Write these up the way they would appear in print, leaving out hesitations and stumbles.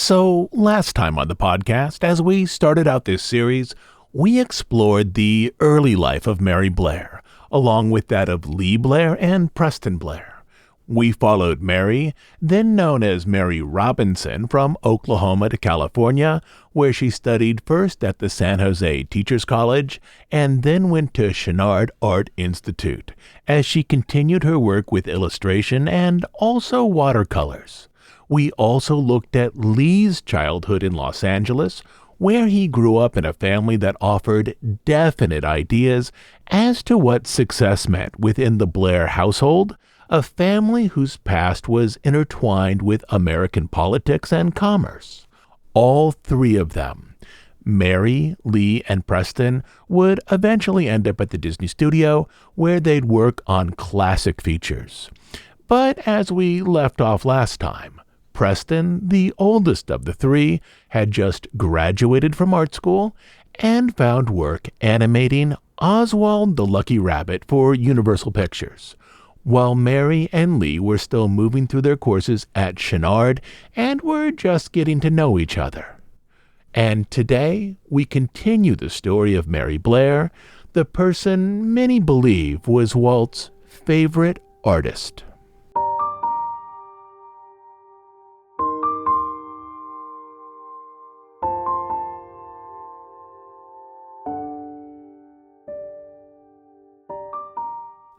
So, last time on the podcast, as we started out this series, we explored the early life of Mary Blair, along with that of Lee Blair and Preston Blair. We followed Mary, then known as Mary Robinson, from Oklahoma to California, where she studied first at the San Jose Teachers College and then went to Chouinard Art Institute, as she continued her work with illustration and also watercolors. We also looked at Lee's childhood in Los Angeles, where he grew up in a family that offered definite ideas as to what success meant within the Blair household, a family whose past was intertwined with American politics and commerce. All three of them, Mary, Lee, and Preston, would eventually end up at the Disney studio, where they'd work on classic features. But as we left off last time, Preston, the oldest of the three, had just graduated from art school and found work animating Oswald the Lucky Rabbit for Universal Pictures, while Mary and Lee were still moving through their courses at Chouinard and were just getting to know each other. And today, we continue the story of Mary Blair, the person many believe was Walt's favorite artist.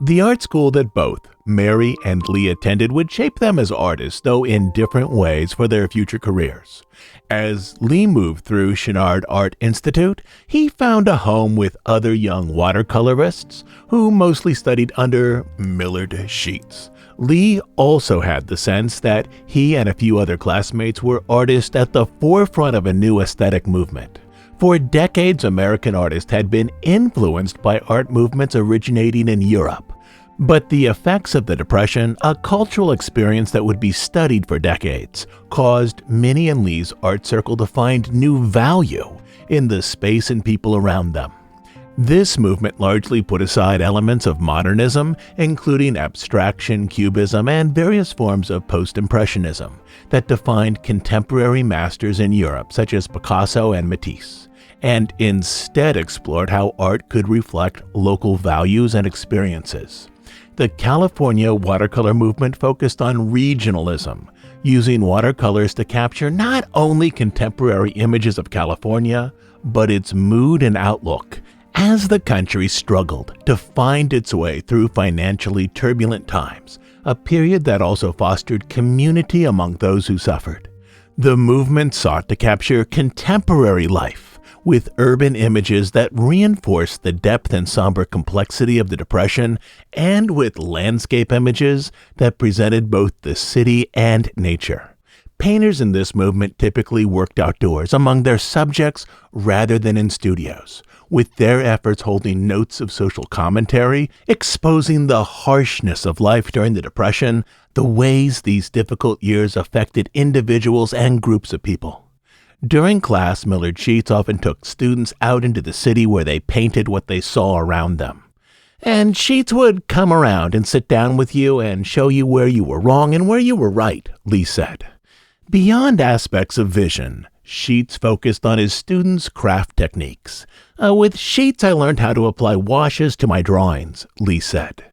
The art school that both Mary and Lee attended would shape them as artists, though in different ways, for their future careers. As Lee moved through Chouinard Art Institute, he found a home with other young watercolorists who mostly studied under Millard Sheets. Lee also had the sense that he and a few other classmates were artists at the forefront of a new aesthetic movement. For decades, American artists had been influenced by art movements originating in Europe. But the effects of the Depression, a cultural experience that would be studied for decades, caused Minnie and Lee's art circle to find new value in the space and people around them. This movement largely put aside elements of modernism, including abstraction, cubism, and various forms of post-impressionism that defined contemporary masters in Europe, such as Picasso and Matisse, and instead explored how art could reflect local values and experiences. The California watercolor movement focused on regionalism, using watercolors to capture not only contemporary images of California, but its mood and outlook as the country struggled to find its way through financially turbulent times, a period that also fostered community among those who suffered. The movement sought to capture contemporary life with urban images that reinforced the depth and somber complexity of the Depression, and with landscape images that presented both the city and nature. Painters in this movement typically worked outdoors among their subjects rather than in studios, with their efforts holding notes of social commentary, exposing the harshness of life during the Depression, the ways these difficult years affected individuals and groups of people. During class, Millard Sheets often took students out into the city where they painted what they saw around them. And Sheets would come around and sit down with you and show you where you were wrong and where you were right, Lee said. Beyond aspects of vision, Sheets focused on his students' craft techniques. With Sheets, I learned how to apply washes to my drawings, Lee said.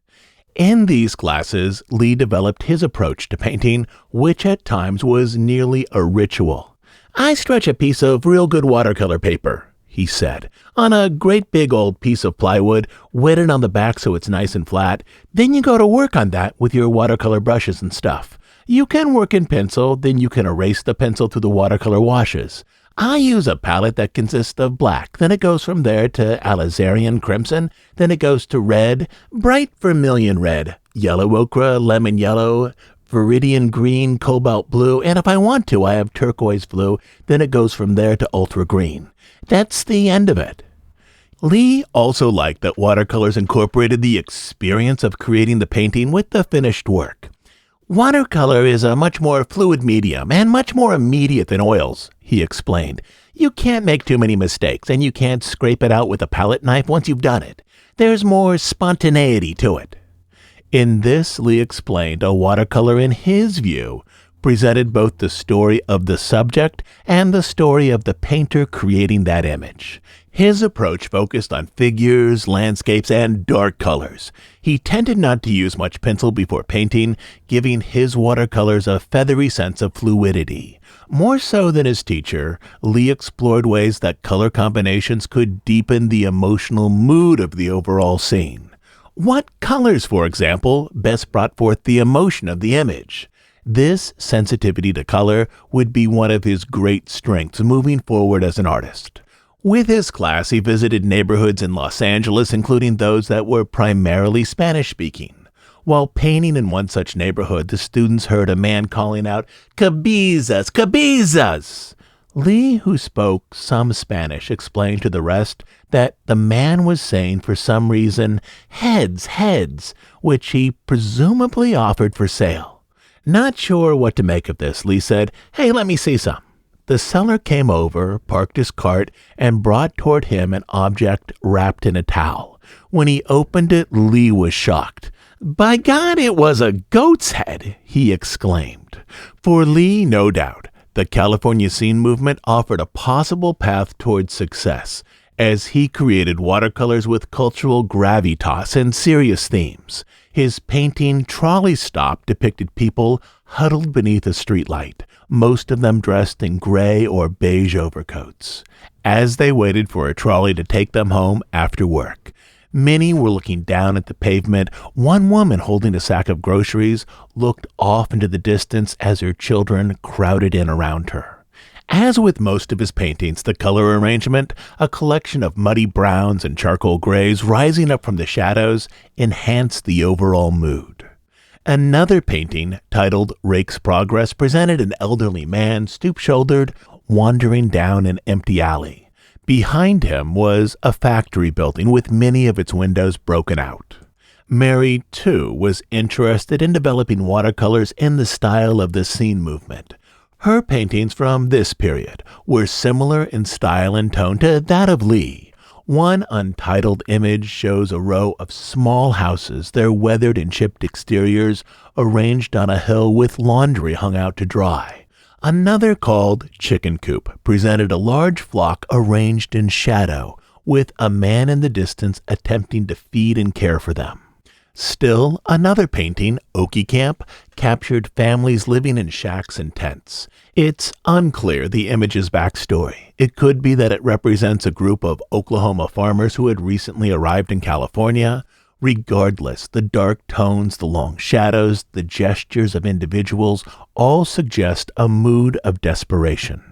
In these classes, Lee developed his approach to painting, which at times was nearly a ritual. I stretch a piece of real good watercolor paper, he said, on a great big old piece of plywood, wet it on the back so it's nice and flat. Then you go to work on that with your watercolor brushes and stuff. You can work in pencil, then you can erase the pencil through the watercolor washes. I use a palette that consists of black, then it goes from there to alizarin crimson, then it goes to red, bright vermilion red, yellow ochre, lemon yellow, viridian green, cobalt blue, and if I want to, I have turquoise blue, then it goes from there to ultra green. That's the end of it. Lee also liked that watercolors incorporated the experience of creating the painting with the finished work. Watercolor is a much more fluid medium and much more immediate than oils, he explained. You can't make too many mistakes, and you can't scrape it out with a palette knife once you've done it. There's more spontaneity to it. In this, Lee explained, a watercolor, in his view, presented both the story of the subject and the story of the painter creating that image. His approach focused on figures, landscapes, and dark colors. He tended not to use much pencil before painting, giving his watercolors a feathery sense of fluidity. More so than his teacher, Lee explored ways that color combinations could deepen the emotional mood of the overall scene. What colors, for example, best brought forth the emotion of the image? This sensitivity to color would be one of his great strengths moving forward as an artist. With his class, he visited neighborhoods in Los Angeles, including those that were primarily Spanish-speaking. While painting in one such neighborhood, the students heard a man calling out, "Cabezas! Cabezas!" Lee, who spoke some Spanish, explained to the rest that the man was saying for some reason, "Heads, heads," which he presumably offered for sale. Not sure what to make of this, Lee said, "Hey, let me see some." The seller came over, parked his cart, and brought toward him an object wrapped in a towel. When he opened it, Lee was shocked. "By God, it was a goat's head," he exclaimed. For Lee, no doubt, the California scene movement offered a possible path towards success, as he created watercolors with cultural gravitas and serious themes. His painting Trolley Stop depicted people huddled beneath a streetlight, most of them dressed in gray or beige overcoats, as they waited for a trolley to take them home after work. Many were looking down at the pavement. One woman holding a sack of groceries looked off into the distance as her children crowded in around her. As with most of his paintings, the color arrangement, a collection of muddy browns and charcoal grays rising up from the shadows, enhanced the overall mood. Another painting, titled Rake's Progress, presented an elderly man, stoop-shouldered, wandering down an empty alley. Behind him was a factory building with many of its windows broken out. Mary, too, was interested in developing watercolors in the style of the scene movement. Her paintings from this period were similar in style and tone to that of Lee. One untitled image shows a row of small houses, their weathered and chipped exteriors arranged on a hill with laundry hung out to dry. Another, called Chicken Coop, presented a large flock arranged in shadow, with a man in the distance attempting to feed and care for them. Still, another painting, Okie Camp, captured families living in shacks and tents. It's unclear the image's backstory. It could be that it represents a group of Oklahoma farmers who had recently arrived in California. Regardless, the dark tones, the long shadows, the gestures of individuals all suggest a mood of desperation.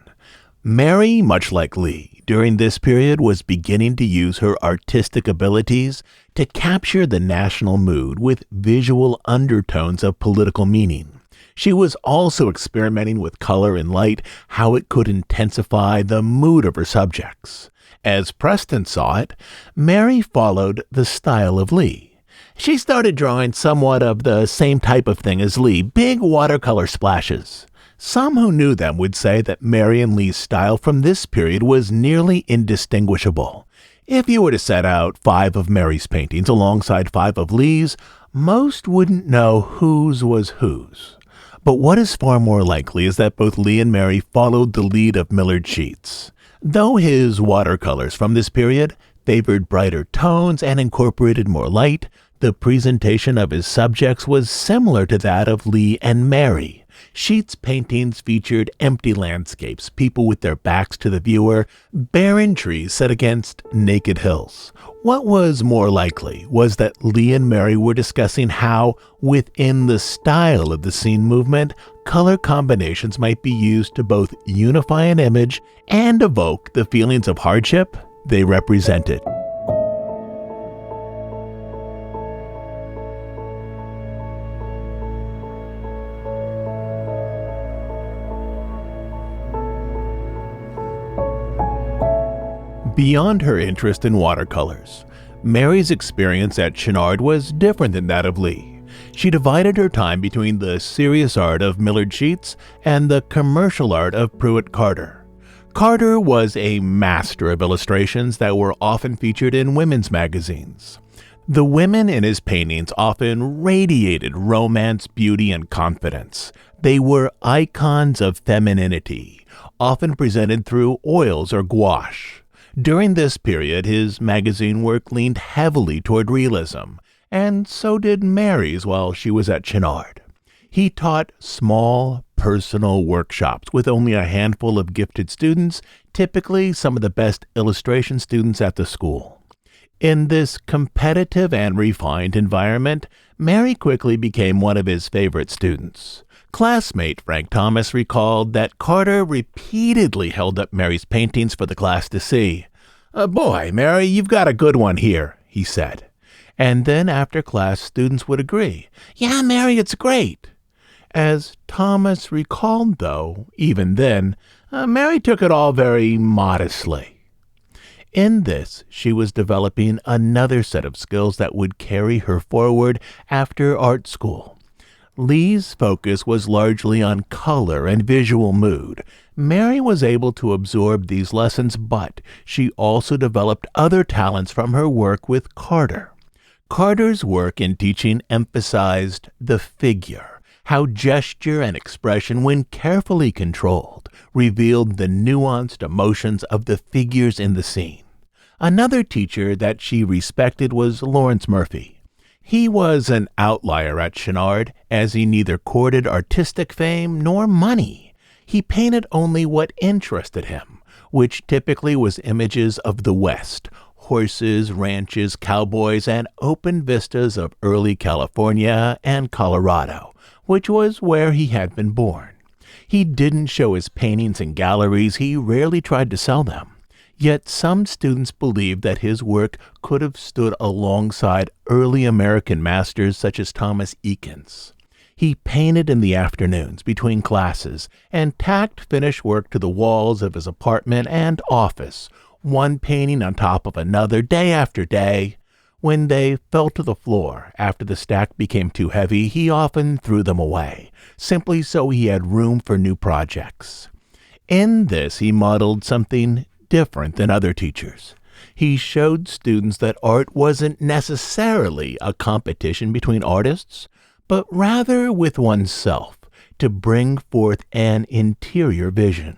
Mary, much like Lee, during this period was beginning to use her artistic abilities to capture the national mood with visual undertones of political meaning. She was also experimenting with color and light, how it could intensify the mood of her subjects. As Preston saw it, Mary followed the style of Lee. She started drawing somewhat of the same type of thing as Lee, big watercolor splashes. Some who knew them would say that Mary and Lee's style from this period was nearly indistinguishable. If you were to set out 5 of Mary's paintings alongside 5 of Lee's, most wouldn't know whose was whose. But what is far more likely is that both Lee and Mary followed the lead of Millard Sheets. Though his watercolors from this period favored brighter tones and incorporated more light, the presentation of his subjects was similar to that of Lee and Mary. Sheets' paintings featured empty landscapes, people with their backs to the viewer, barren trees set against naked hills. What was more likely was that Lee and Mary were discussing how, within the style of the scene movement, color combinations might be used to both unify an image and evoke the feelings of hardship they represented. Beyond her interest in watercolors, Mary's experience at Chouinard was different than that of Lee. She divided her time between the serious art of Millard Sheets and the commercial art of Pruitt Carter. Carter was a master of illustrations that were often featured in women's magazines. The women in his paintings often radiated romance, beauty, and confidence. They were icons of femininity, often presented through oils or gouache. During this period, his magazine work leaned heavily toward realism, and so did Mary's while she was at Chenard. He taught small, personal workshops with only a handful of gifted students, typically some of the best illustration students at the school. In this competitive and refined environment, Mary quickly became one of his favorite students. Classmate Frank Thomas recalled that Carter repeatedly held up Mary's paintings for the class to see. "Boy, Mary, you've got a good one here," he said. And then after class, students would agree, "Yeah, Mary, it's great." As Thomas recalled, though, even then, Mary took it all very modestly. In this, she was developing another set of skills that would carry her forward after art school. Lee's focus was largely on color and visual mood. Mary was able to absorb these lessons, but she also developed other talents from her work with Carter. Carter's work in teaching emphasized the figure, how gesture and expression, when carefully controlled, revealed the nuanced emotions of the figures in the scene. Another teacher that she respected was Lawrence Murphy. He was an outlier at Chenard, as he neither courted artistic fame nor money. He painted only what interested him, which typically was images of the West, horses, ranches, cowboys, and open vistas of early California and Colorado, which was where he had been born. He didn't show his paintings in galleries. He rarely tried to sell them. Yet some students believed that his work could have stood alongside early American masters such as Thomas Eakins. He painted in the afternoons between classes and tacked finished work to the walls of his apartment and office, one painting on top of another day after day. When they fell to the floor after the stack became too heavy, he often threw them away, simply so he had room for new projects. In this, he modeled something different than other teachers. He showed students that art wasn't necessarily a competition between artists, but rather with oneself, to bring forth an interior vision.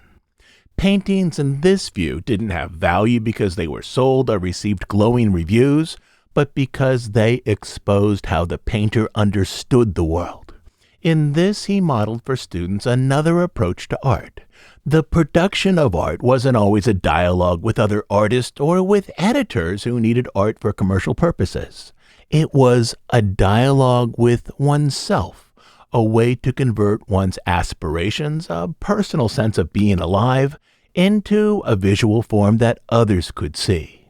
Paintings in this view didn't have value because they were sold or received glowing reviews, but because they exposed how the painter understood the world. In this, he modeled for students another approach to art. The production of art wasn't always a dialogue with other artists or with editors who needed art for commercial purposes. It was a dialogue with oneself, a way to convert one's aspirations, a personal sense of being alive, into a visual form that others could see.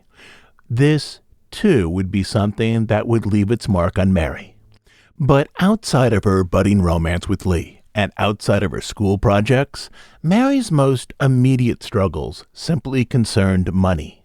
This, too, would be something that would leave its mark on Mary. But outside of her budding romance with Lee, and outside of her school projects, Mary's most immediate struggles simply concerned money.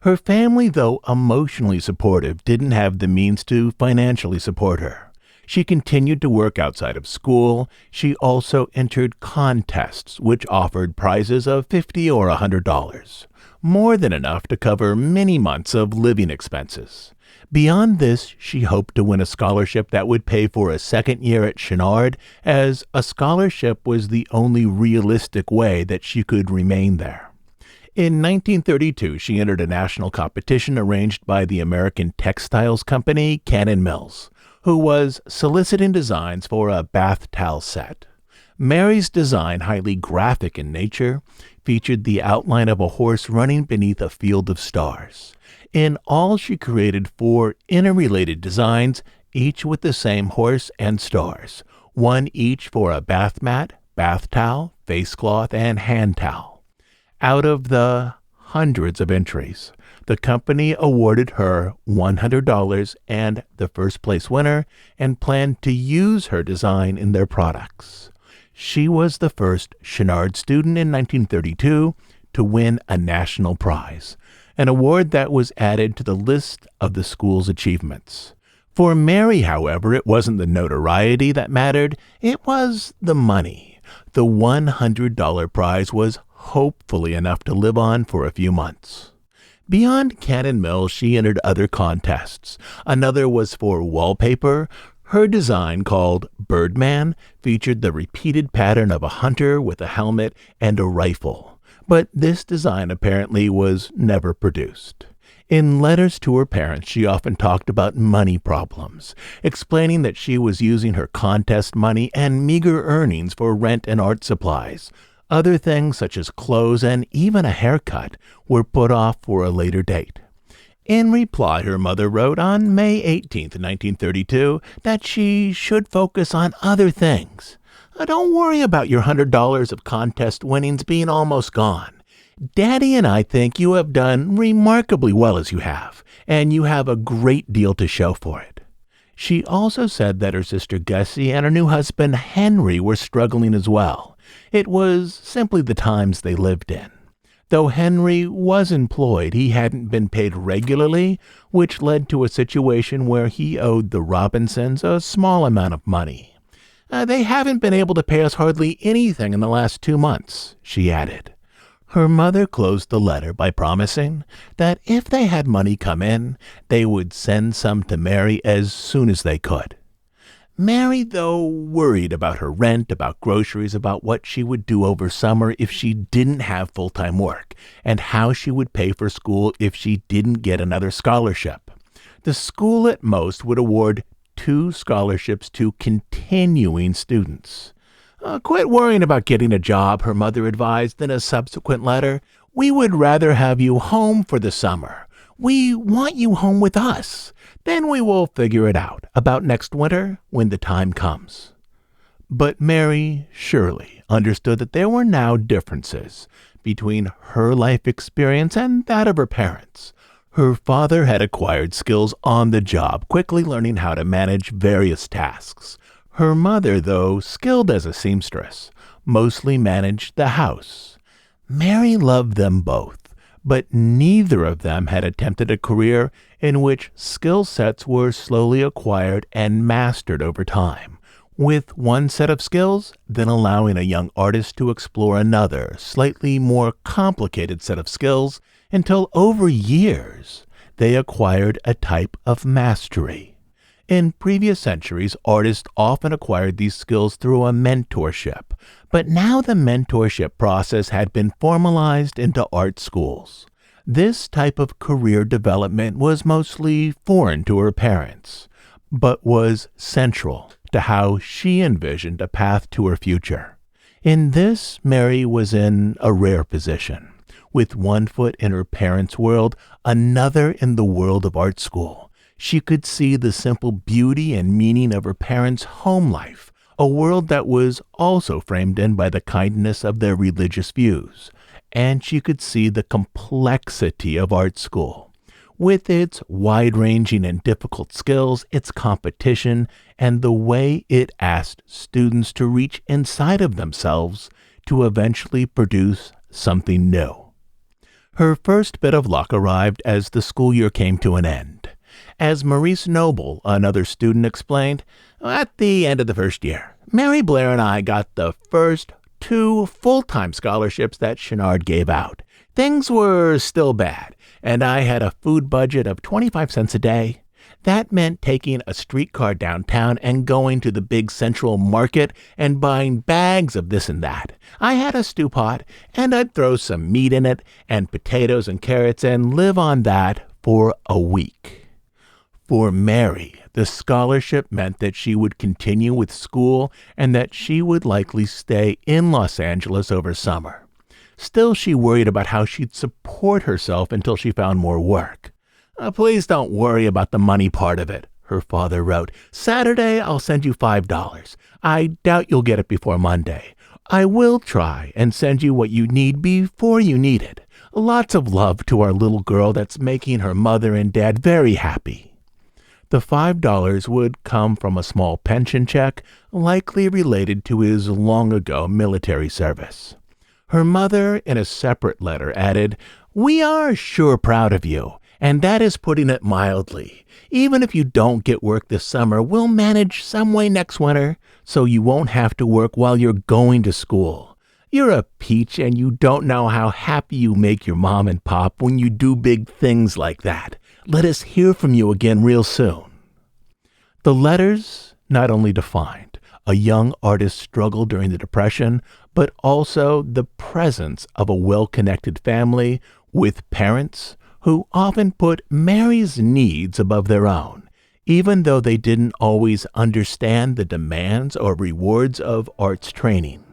Her family, though emotionally supportive, didn't have the means to financially support her. She continued to work outside of school. She also entered contests which offered prizes of $50 or $100, more than enough to cover many months of living expenses. Beyond this, she hoped to win a scholarship that would pay for a second year at Chenard, as a scholarship was the only realistic way that she could remain there. In 1932, she entered a national competition arranged by the American textiles company Cannon Mills, who was soliciting designs for a bath towel set. Mary's design, highly graphic in nature, featured the outline of a horse running beneath a field of stars. In all, she created 4 interrelated designs, each with the same horse and stars, one each for a bath mat, bath towel, face cloth, and hand towel. Out of the hundreds of entries, the company awarded her $100 and the first place winner, and planned to use her design in their products. She was the first Chenard student in 1932 to win a national prize, an award that was added to the list of the school's achievements. For Mary, however, it wasn't the notoriety that mattered, it was the money. The $100 prize was hopefully enough to live on for a few months. Beyond Cannon Mill, she entered other contests. Another was for wallpaper. Her design, called Birdman, featured the repeated pattern of a hunter with a helmet and a rifle. But this design apparently was never produced. In letters to her parents, she often talked about money problems, explaining that she was using her contest money and meager earnings for rent and art supplies. Other things, such as clothes and even a haircut, were put off for a later date. In reply, her mother wrote on May 18, 1932, that she should focus on other things. Don't worry about your $100 of contest winnings being almost gone. Daddy and I think you have done remarkably well as you have, and you have a great deal to show for it. She also said that her sister Gussie and her new husband Henry were struggling as well. It was simply the times they lived in. Though Henry was employed, he hadn't been paid regularly, which led to a situation where he owed the Robinsons a small amount of money. They haven't been able to pay us hardly anything in the last 2 months, she added. Her mother closed the letter by promising that if they had money come in, they would send some to Mary as soon as they could. Mary, though, worried about her rent, about groceries, about what she would do over summer if she didn't have full-time work, and how she would pay for school if she didn't get another scholarship. The school at most would award 2 scholarships to continuing students. Quit worrying about getting a job, her mother advised in a subsequent letter. We would rather have you home for the summer. We want you home with us. Then we will figure it out about next winter when the time comes. But Mary surely understood that there were now differences between her life experience and that of her parents. Her father had acquired skills on the job, quickly learning how to manage various tasks. Her mother, though skilled as a seamstress, mostly managed the house. Mary loved them both, but neither of them had attempted a career in which skill sets were slowly acquired and mastered over time, with one set of skills, then allowing a young artist to explore another, slightly more complicated set of skills, until over years they acquired a type of mastery. In previous centuries, artists often acquired these skills through a mentorship, but now the mentorship process had been formalized into art schools. This type of career development was mostly foreign to her parents, but was central to how she envisioned a path to her future. In this, Mary was in a rare position, with one foot in her parents' world, another in the world of art school. She could see the simple beauty and meaning of her parents' home life, a world that was also framed in by the kindness of their religious views. And she could see the complexity of art school, with its wide-ranging and difficult skills, its competition, and the way it asked students to reach inside of themselves to eventually produce something new. Her first bit of luck arrived as the school year came to an end. As Maurice Noble, another student, explained, at the end of the first year, Mary Blair and I got the first 2 full-time scholarships that Chouinard gave out. Things were still bad, and I had a food budget of 25 cents a day. That meant taking a streetcar downtown and going to the big central market and buying bags of this and that. I had a stew pot, and I'd throw some meat in it and potatoes and carrots and live on that for a week. For Mary, the scholarship meant that she would continue with school and that she would likely stay in Los Angeles over summer. Still, she worried about how she'd support herself until she found more work. Please don't worry about the money part of it, her father wrote. Saturday, I'll send you $5. I doubt you'll get it before Monday. I will try and send you what you need before you need it. Lots of love to our little girl that's making her mother and dad very happy. The $5 would come from a small pension check, likely related to his long-ago military service. Her mother, in a separate letter, added, "We are sure proud of you, and that is putting it mildly. Even if you don't get work this summer, we'll manage some way next winter, so you won't have to work while you're going to school. You're a peach and you don't know how happy you make your mom and pop when you do big things like that. Let us hear from you again real soon." The letters not only defined a young artist's struggle during the Depression, but also the presence of a well-connected family with parents who often put Mary's needs above their own, even though they didn't always understand the demands or rewards of arts training.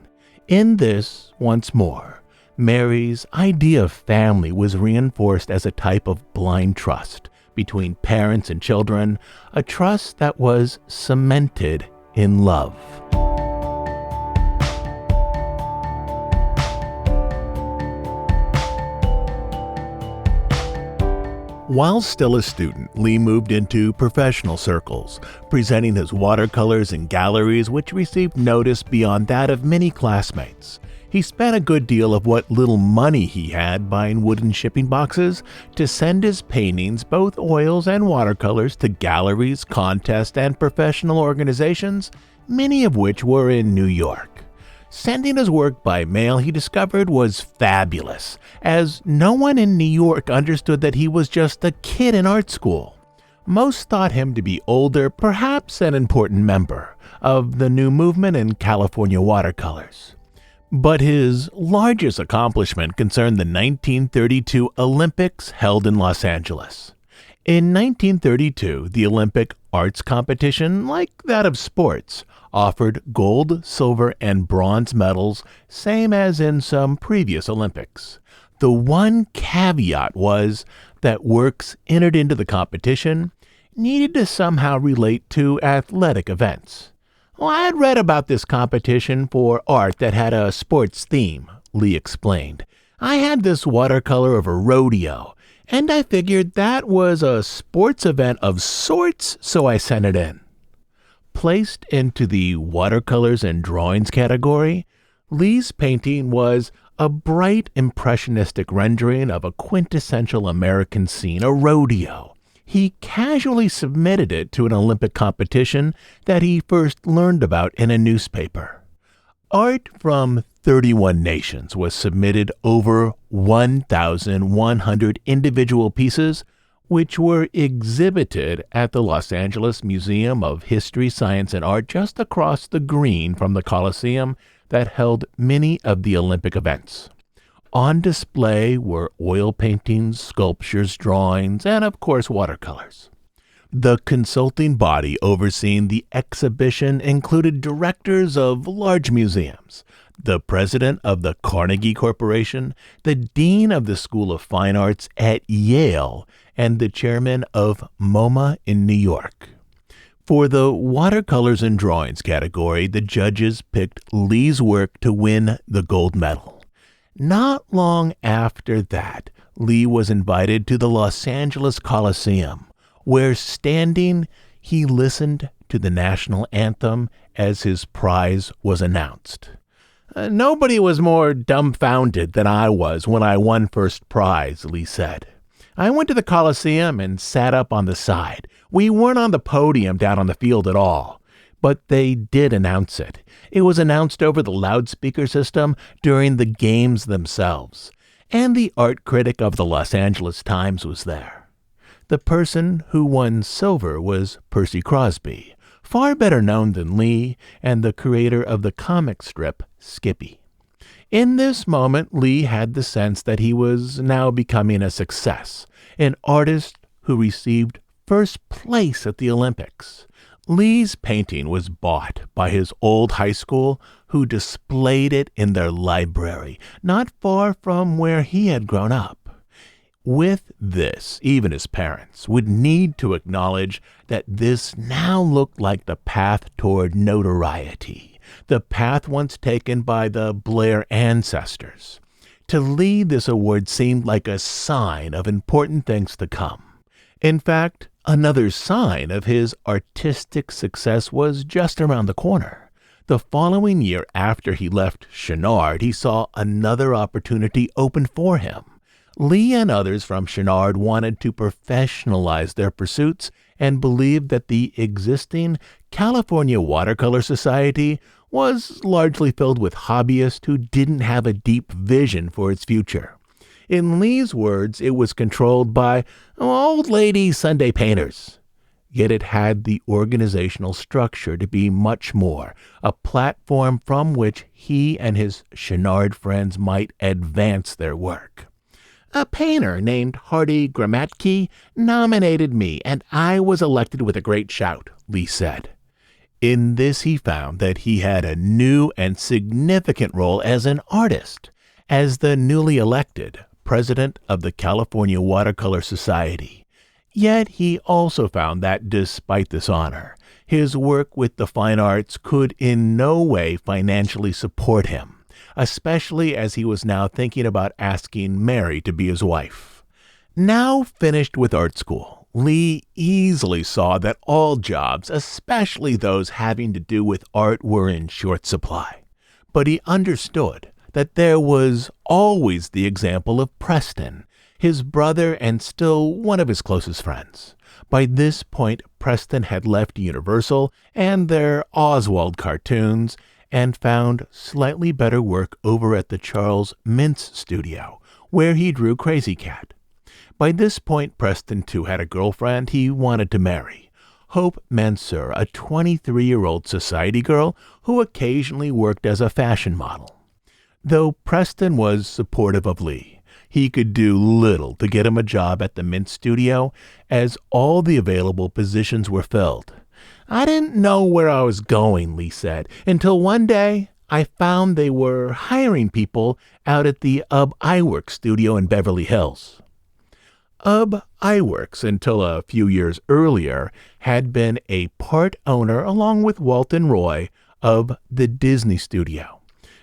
In this, once more, Mary's idea of family was reinforced as a type of blind trust between parents and children, a trust that was cemented in love. While still a student, Lee moved into professional circles, presenting his watercolors in galleries which received notice beyond that of many classmates. He spent a good deal of what little money he had buying wooden shipping boxes to send his paintings, both oils and watercolors, to galleries, contests, and professional organizations, many of which were in New York. Sending his work by mail, he discovered, was fabulous, as no one in New York understood that he was just a kid in art school. Most thought him to be older, perhaps an important member of the new movement in California watercolors. But his largest accomplishment concerned the 1932 Olympics held in Los Angeles. In 1932, the Olympic arts competition, like that of sports, offered gold, silver, and bronze medals, same as in some previous Olympics. The one caveat was that works entered into the competition needed to somehow relate to athletic events. "Well, I had read about this competition for art that had a sports theme," Lee explained. "I had this watercolor of a rodeo, and I figured that was a sports event of sorts, so I sent it in." Placed into the watercolors and drawings category, Lee's painting was a bright impressionistic rendering of a quintessential American scene, a rodeo. He casually submitted it to an Olympic competition that he first learned about in a newspaper. Art from 31 nations was submitted, over 1,100 individual pieces, which were exhibited at the Los Angeles Museum of History, Science, and Art just across the green from the Coliseum that held many of the Olympic events. On display were oil paintings, sculptures, drawings, and of course watercolors. The consulting body overseeing the exhibition included directors of large museums, the president of the Carnegie Corporation, the dean of the School of Fine Arts at Yale, and the chairman of MoMA in New York. For the watercolors and drawings category, the judges picked Lee's work to win the gold medal. Not long after that, Lee was invited to the Los Angeles Coliseum, where standing, he listened to the national anthem as his prize was announced. "Nobody was more dumbfounded than I was when I won first prize," Lee said. "I went to the Coliseum and sat up on the side. We weren't on the podium down on the field at all. But they did announce it. It was announced over the loudspeaker system during the games themselves. And the art critic of the Los Angeles Times was there. The person who won silver was Percy Crosby, far better known than Lee, and the creator of the comic strip Skippy. In this moment, Lee had the sense that he was now becoming a success, an artist who received first place at the Olympics. Lee's painting was bought by his old high school, who displayed it in their library, not far from where he had grown up. With this, even his parents would need to acknowledge that this now looked like the path toward notoriety, the path once taken by the Blair ancestors. To Lee, this award seemed like a sign of important things to come. In fact, another sign of his artistic success was just around the corner. The following year, after he left Chouinard, he saw another opportunity open for him. Lee and others from Chouinard wanted to professionalize their pursuits and believed that the existing California Watercolor Society was largely filled with hobbyists who didn't have a deep vision for its future. In Lee's words, it was controlled by old lady Sunday painters. Yet it had the organizational structure to be much more, a platform from which he and his Chenard friends might advance their work. A painter named Hardy Gramatke nominated me, and I was elected with a great shout, Lee said. In this he found that he had a new and significant role as an artist, as the newly elected president of the California Watercolor Society. Yet he also found that despite this honor, his work with the fine arts could in no way financially support him, especially as he was now thinking about asking Mary to be his wife. Now finished with art school, Lee easily saw that all jobs, especially those having to do with art, were in short supply. But he understood that there was always the example of Preston, his brother and still one of his closest friends. By this point, Preston had left Universal and their Oswald cartoons and found slightly better work over at the Charles Mintz studio, where he drew Crazy Cat. By this point, Preston too had a girlfriend he wanted to marry, Hope Mansur, a 23-year-old society girl who occasionally worked as a fashion model. Though Preston was supportive of Lee, he could do little to get him a job at the Mint studio, as all the available positions were filled. I didn't know where I was going, Lee said, until one day I found they were hiring people out at the Iworks studio in Beverly Hills. Iworks, until a few years earlier, had been a part owner, along with Walt and Roy, of the Disney studio.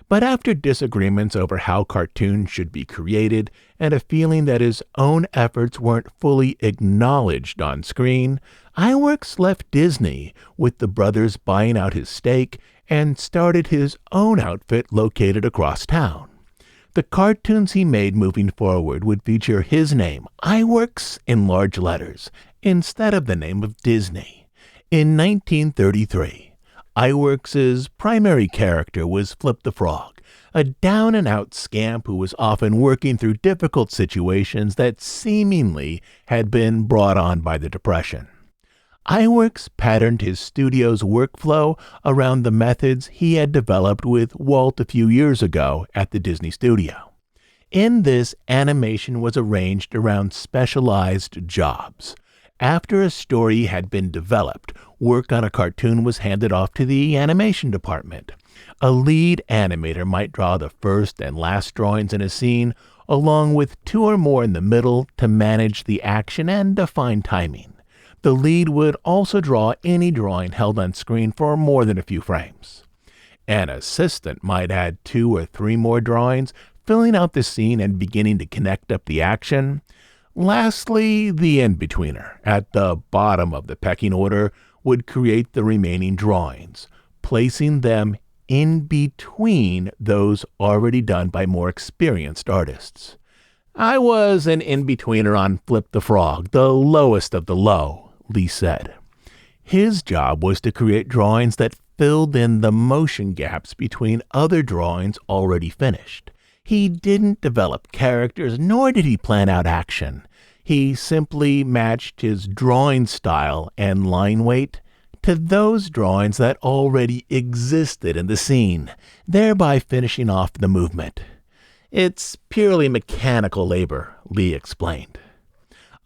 But after disagreements over how cartoons should be created and a feeling that his own efforts weren't fully acknowledged on screen, Iworks left Disney, with the brothers buying out his stake, and started his own outfit located across town. The cartoons he made moving forward would feature his name, Iworks, in large letters, instead of the name of Disney. In 1933, Iworks' primary character was Flip the Frog, a down-and-out scamp who was often working through difficult situations that seemingly had been brought on by the Depression. Iworks patterned his studio's workflow around the methods he had developed with Walt a few years ago at the Disney studio. In this, animation was arranged around specialized jobs. After a story had been developed, work on a cartoon was handed off to the animation department. A lead animator might draw the first and last drawings in a scene, along with two or more in the middle to manage the action and define timing. The lead would also draw any drawing held on screen for more than a few frames. An assistant might add 2 or 3 more drawings, filling out the scene and beginning to connect up the action. Lastly, the in-betweener, at the bottom of the pecking order, would create the remaining drawings, placing them in between those already done by more experienced artists. I was an in-betweener on Flip the Frog, the lowest of the low, Lee said. His job was to create drawings that filled in the motion gaps between other drawings already finished. He didn't develop characters, nor did he plan out action. He simply matched his drawing style and line weight to those drawings that already existed in the scene, thereby finishing off the movement. It's purely mechanical labor, Lee explained.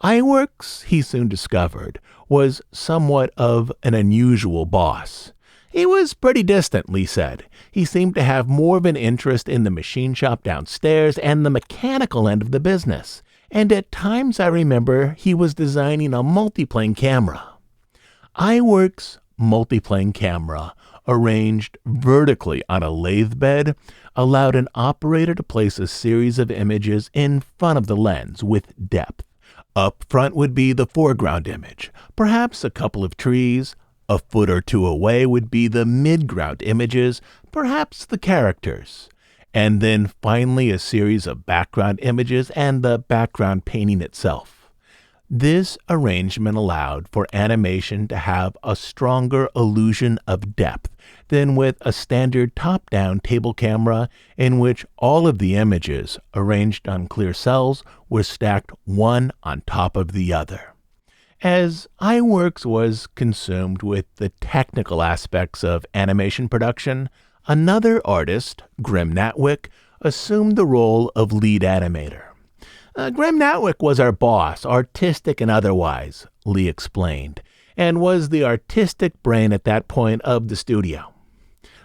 Iworks, he soon discovered, was somewhat of an unusual boss. He was pretty distant, Lee said. He seemed to have more of an interest in the machine shop downstairs and the mechanical end of the business. And at times I remember he was designing a multiplane camera. Iworks' multiplane camera, arranged vertically on a lathe bed, allowed an operator to place a series of images in front of the lens with depth. Up front would be the foreground image, perhaps a couple of trees. A foot or two away would be the midground images, perhaps the characters. And then finally a series of background images and the background painting itself. This arrangement allowed for animation to have a stronger illusion of depth than with a standard top-down table camera in which all of the images, arranged on clear cells, were stacked one on top of the other. As iWorks was consumed with the technical aspects of animation production, another artist, Grim Natwick, assumed the role of lead animator. Grim Natwick was our boss, artistic and otherwise, Lee explained, and was the artistic brain at that point of the studio.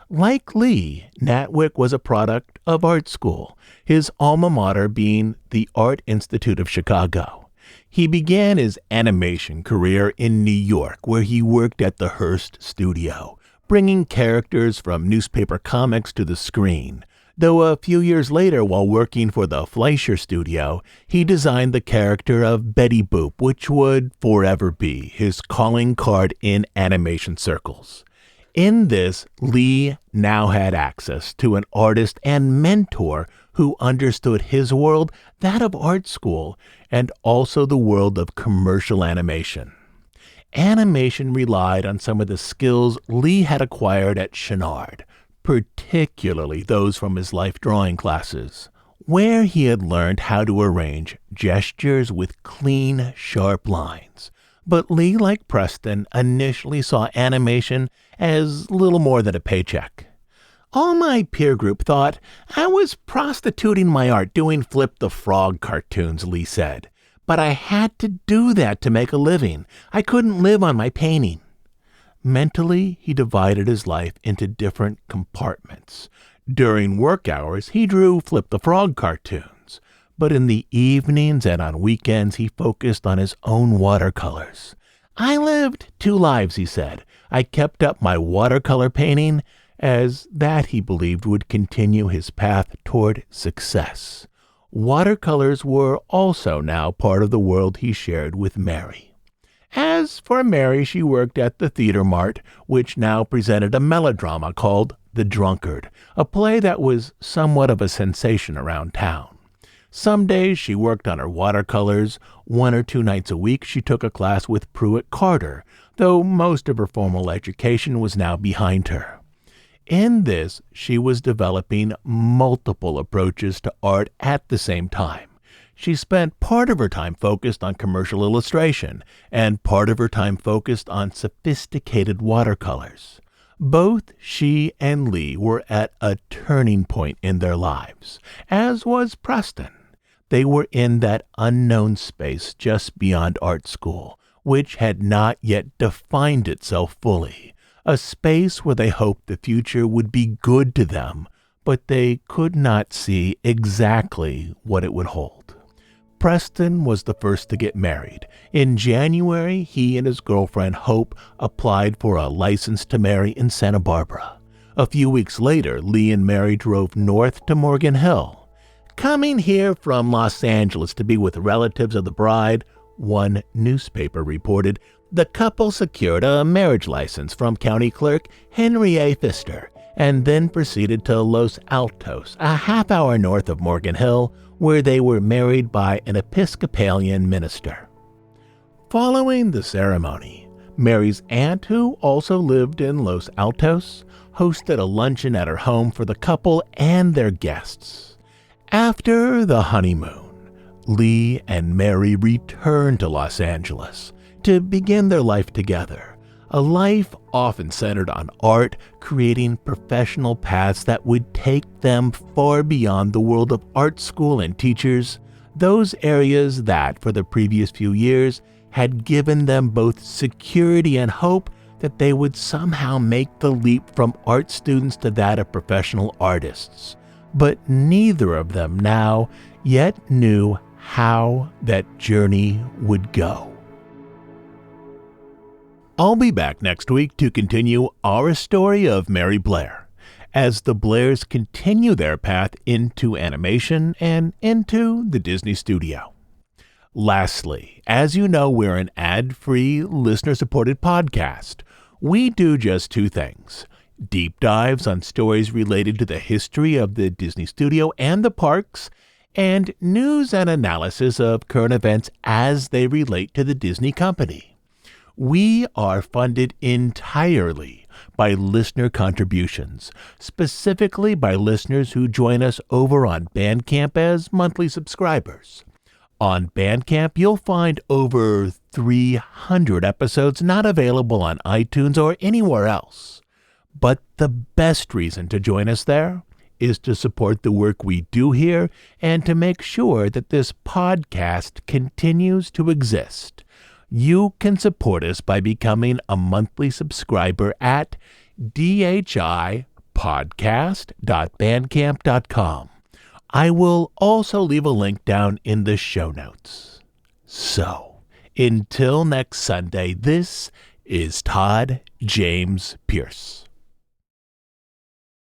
Like Lee, Natwick was a product of art school, his alma mater being the Art Institute of Chicago. He began his animation career in New York, where he worked at the Hearst Studio, bringing characters from newspaper comics to the screen. Though a few years later, while working for the Fleischer Studio, he designed the character of Betty Boop, which would forever be his calling card in animation circles. In this, Lee now had access to an artist and mentor who understood his world, that of art school, and also the world of commercial animation. Animation relied on some of the skills Lee had acquired at Chouinard, particularly those from his life drawing classes, where he had learned how to arrange gestures with clean, sharp lines. But Lee, like Preston, initially saw animation as little more than a paycheck. All my peer group thought I was prostituting my art doing Flip the Frog cartoons, Lee said. But I had to do that to make a living. I couldn't live on my painting. Mentally, he divided his life into different compartments. During work hours, he drew Flip the Frog cartoons. But in the evenings and on weekends, he focused on his own watercolors. I lived two lives, he said. I kept up my watercolor painting, as that, he believed, would continue his path toward success. Watercolors were also now part of the world he shared with Mary. As for Mary, she worked at the Theater Mart, which now presented a melodrama called The Drunkard, a play that was somewhat of a sensation around town. Some days she worked on her watercolors. 1 or 2 nights a week she took a class with Pruitt Carter, though most of her formal education was now behind her. In this, she was developing multiple approaches to art at the same time. She spent part of her time focused on commercial illustration and part of her time focused on sophisticated watercolors. Both she and Lee were at a turning point in their lives, as was Preston. They were in that unknown space just beyond art school, which had not yet defined itself fully. A space where they hoped the future would be good to them, but they could not see exactly what it would hold. Preston was the first to get married. In January, he and his girlfriend Hope applied for a license to marry in Santa Barbara. A few weeks later, Lee and Mary drove north to Morgan Hill. Coming here from Los Angeles to be with relatives of the bride, one newspaper reported, the couple secured a marriage license from County Clerk Henry A. Pfister and then proceeded to Los Altos, a half-hour north of Morgan Hill, where they were married by an Episcopalian minister. Following the ceremony, Mary's aunt, who also lived in Los Altos, hosted a luncheon at her home for the couple and their guests. After the honeymoon, Lee and Mary returned to Los Angeles to begin their life together, a life often centered on art, creating professional paths that would take them far beyond the world of art school and teachers, those areas that, for the previous few years, had given them both security and hope that they would somehow make the leap from art students to that of professional artists. But neither of them now yet knew how that journey would go. I'll be back next week to continue our story of Mary Blair, as the Blairs continue their path into animation and into the Disney studio. Lastly, as you know, we're an ad-free, listener-supported podcast. We do just 2 things: deep dives on stories related to the history of the Disney studio and the parks, and news and analysis of current events as they relate to the Disney company. We are funded entirely by listener contributions, specifically by listeners who join us over on Bandcamp as monthly subscribers. On Bandcamp, you'll find over 300 episodes not available on iTunes or anywhere else. But the best reason to join us there is to support the work we do here and to make sure that this podcast continues to exist. You can support us by becoming a monthly subscriber at dhipodcast.bandcamp.com. I will also leave a link down in the show notes. So, until next Sunday, this is Todd James Pierce.